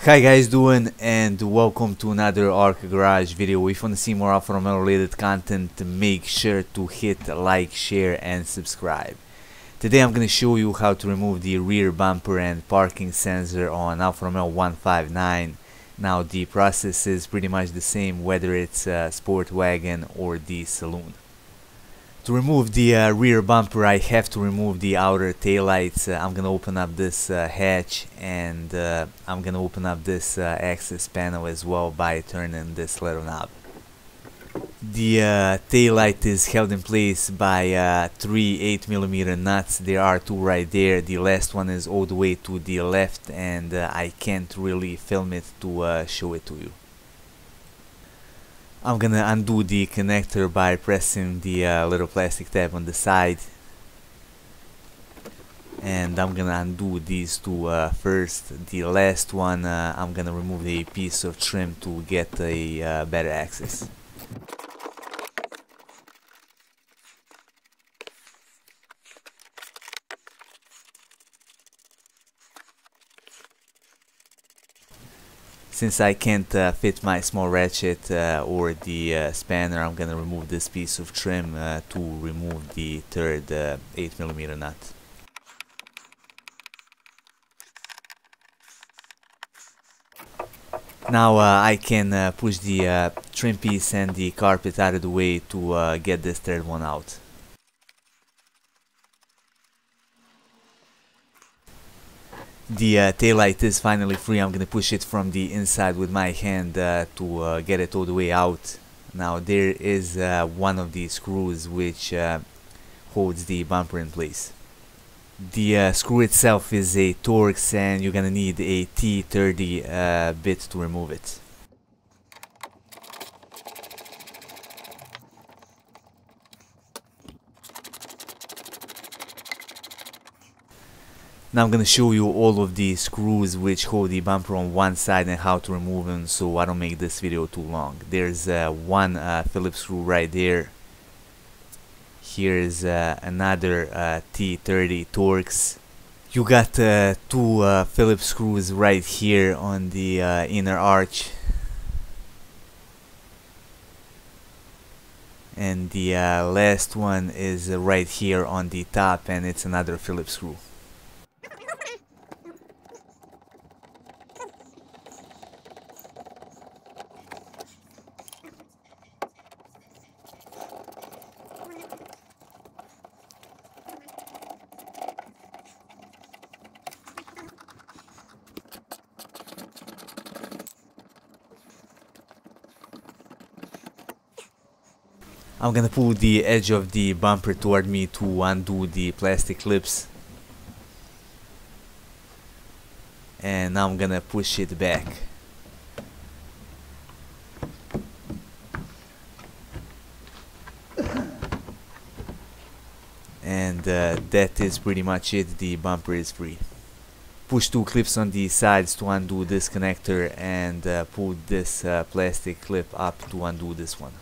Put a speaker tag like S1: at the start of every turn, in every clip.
S1: Hi guys, doing and welcome to another Arc Garage video. If you want to see more Alfa Romeo related content, make sure to hit like, share and subscribe. Today I'm going to show you how to remove the rear bumper and parking sensor on Alfa Romeo 159. Now the process is pretty much the same whether it's a sport wagon or the saloon. To remove the rear bumper, I have to remove the outer taillights. I'm gonna open up this hatch, and I'm gonna open up this access panel as well by turning this little knob. The taillight is held in place by three 8mm nuts. There are two right there. The last one is all the way to the left, and I can't really film it to show it to you. I'm gonna undo the connector by pressing the little plastic tab on the side, and I'm gonna undo these two first. The last one, I'm gonna remove a piece of trim to get a better access. Since I can't fit my small ratchet or the spanner, I'm gonna remove this piece of trim to remove the third 8mm nut. Now I can push the trim piece and the carpet out of the way to get this third one out. The taillight is finally free. I'm gonna push it from the inside with my hand to get it all the way out. Now there is one of the screws which holds the bumper in place. The screw itself is a Torx, and you're gonna need a T30 bit to remove it. Now I'm gonna show you all of the screws which hold the bumper on one side and how to remove them, so I don't make this video too long. There's one Phillips screw right there. Here's another T30 Torx. You got two Phillips screws right here on the inner arch. And the last one is right here on the top, and it's another Phillips screw. I'm gonna pull the edge of the bumper toward me to undo the plastic clips, and now I'm gonna push it back. And that is pretty much it. The bumper is free. Push two clips on the sides to undo this connector, and pull this plastic clip up to undo this one.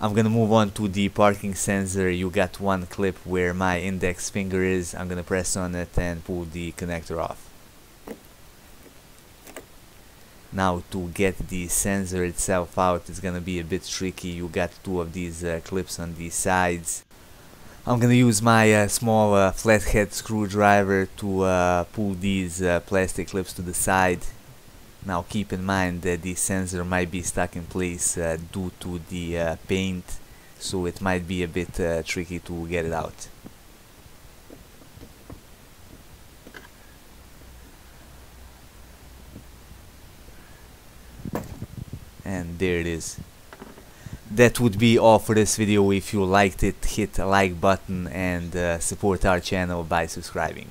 S1: I'm gonna move on to the parking sensor. You got one clip where my index finger is. I'm gonna press on it and pull the connector off. Now to get the sensor itself out, it's gonna be a bit tricky. You got two of these clips on the sides. I'm gonna use my small flathead screwdriver to pull these plastic clips to the side. Now keep in mind that the sensor might be stuck in place due to the paint, so it might be a bit tricky to get it out. And there it is. That would be all for this video. If you liked it, hit the like button and support our channel by subscribing.